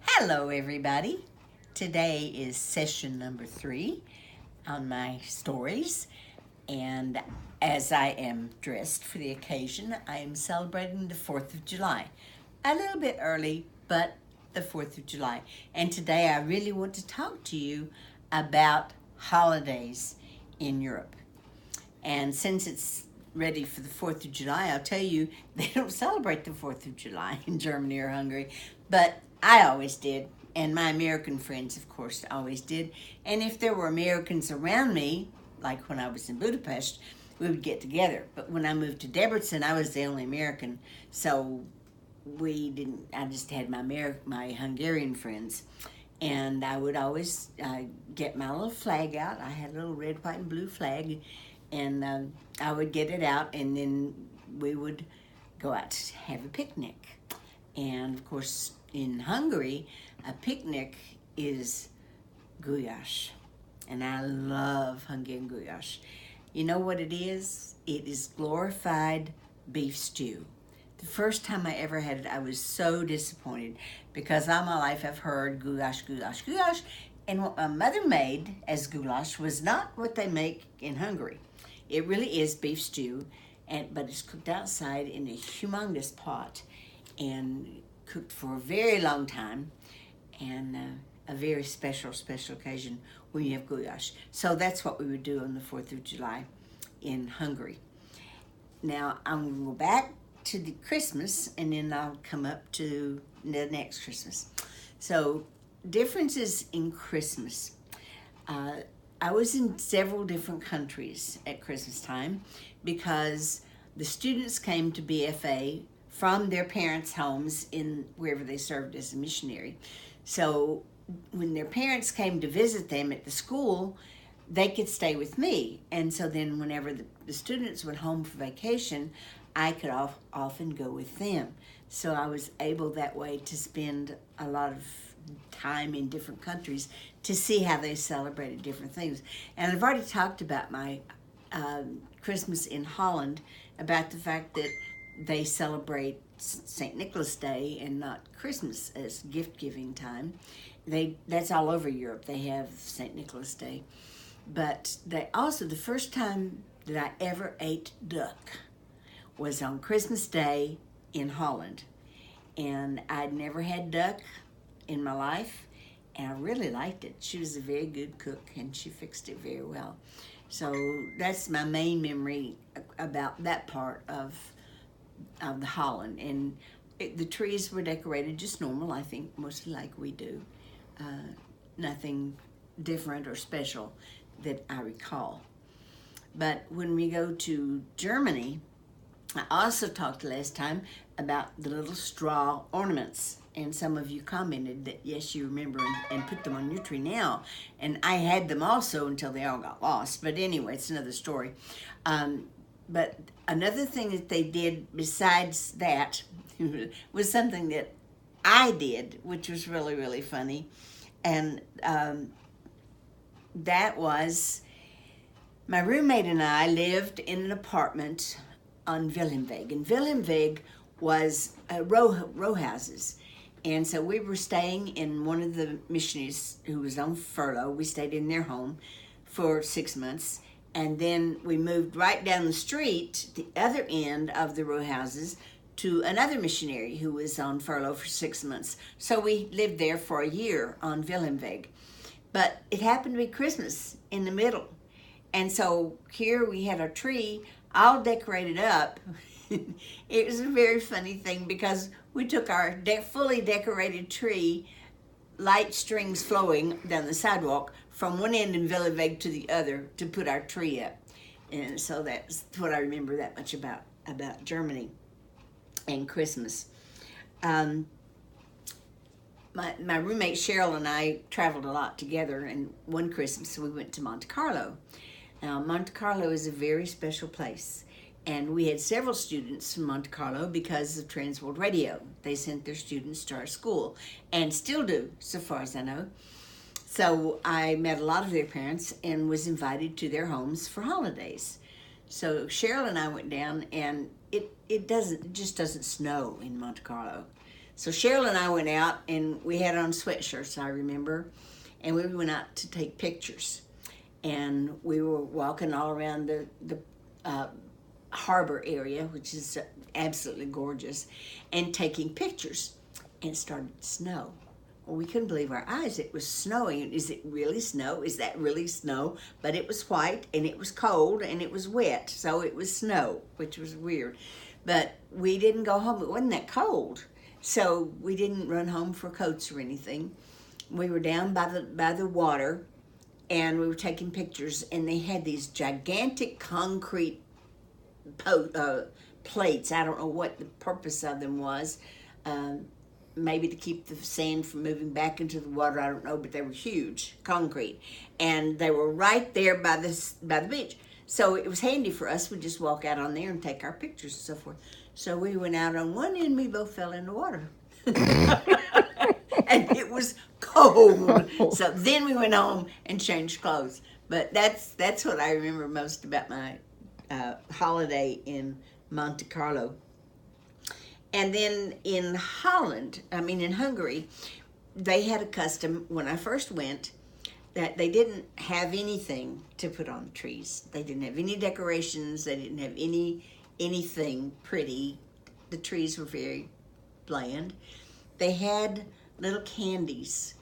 Hello, everybody. Today is session number 3 on my stories, and as I am dressed for the occasion, I am celebrating the 4th of July. A little bit early, but the 4th of July. And today I really want to talk to you about holidays in Europe. And since it's ready for the 4th of July, I'll tell you, they don't celebrate the 4th of July in Germany or Hungary, but I always did. And my American friends, of course, always did. And if there were Americans around me, like when I was in Budapest, we would get together. But when I moved to Debrecen, I was the only American. So we didn't, I just had my Hungarian friends. And I would always get my little flag out. I had a little red, white, and blue flag. And I would get it out, and then we would go out to have a picnic. And of course, in Hungary, a picnic is gulyás. And I love Hungarian gulyás. You know what it is? It is glorified beef stew. The first time I ever had it, I was so disappointed because all my life I've heard goulash, goulash, goulash. And what my mother made as goulash was not what they make in Hungary. It really is beef stew, but it's cooked outside in a humongous pot and cooked for a very long time, and a very special occasion when you have goulash. So that's what we would do on the 4th of July in Hungary. Now I'm going to go back to the Christmas, and then I'll come up to the next Christmas. So differences in Christmas. I was in several different countries at Christmas time because the students came to BFA from their parents' homes in wherever they served as a missionary. So when their parents came to visit them at the school, they could stay with me. And so then whenever the students went home for vacation, I could often go with them. So I was able that way to spend a lot of time in different countries to see how they celebrated different things. And I've already talked about my Christmas in Holland, about the fact that they celebrate St. Nicholas Day and not Christmas as gift-giving time. That's all over Europe. They have St. Nicholas Day. But they also, the first time that I ever ate duck was on Christmas Day in Holland. And I'd never had duck in my life, and I really liked it. She was a very good cook, and she fixed it very well. So that's my main memory about that part of the Holland. And the trees were decorated just normal, I think, mostly like we do. Nothing different or special that I recall. But when we go to Germany, I also talked last time about the little straw ornaments, and some of you commented that yes, you remember and put them on your tree now. And I had them also until they all got lost. But anyway, it's another story. But another thing that they did besides that was something that I did, which was really, really funny. And that was, my roommate and I lived in an apartment on Wilhelmweg. And Wilhelmweg was row houses. And so we were staying in one of the missionaries who was on furlough. We stayed in their home for 6 months. And then we moved right down the street, the other end of the row houses, to another missionary who was on furlough for 6 months. So we lived there for a year on Wilhelmweg. But it happened to be Christmas in the middle. And so here we had our tree all decorated up. It was a very funny thing because we took our fully decorated tree, light strings flowing down the sidewalk from one end in Wilhelmweg to the other to put our tree up. And so that's what I remember that much about Germany and Christmas. My roommate Cheryl and I traveled a lot together, and one Christmas we went to Monte Carlo. Now, Monte Carlo is a very special place, and we had several students from Monte Carlo because of Transworld Radio. They sent their students to our school, and still do, so far as I know. So I met a lot of their parents and was invited to their homes for holidays. So Cheryl and I went down, and it just doesn't snow in Monte Carlo. So Cheryl and I went out, and we had on sweatshirts, I remember, and we went out to take pictures. And we were walking all around the harbor area, which is absolutely gorgeous, and taking pictures. And it started to snow. Well, we couldn't believe our eyes. It was snowing. Is it really snow? Is that really snow? But it was white, and it was cold, and it was wet. So it was snow, which was weird. But we didn't go home. It wasn't that cold. So we didn't run home for coats or anything. We were down by the water, and we were taking pictures, and they had these gigantic concrete plates. I don't know what the purpose of them was. Maybe to keep the sand from moving back into the water, I don't know, but they were huge, concrete. And they were right there by the beach. So it was handy for us. We'd just walk out on there and take our pictures and so forth. So we went out on one end, we both fell in the water. And it was cold. So then we went home and changed clothes. But that's what I remember most about my holiday in Monte Carlo. And then in Hungary, they had a custom when I first went that they didn't have anything to put on the trees. They didn't have any decorations. They didn't have anything pretty. The trees were very bland. They had little candies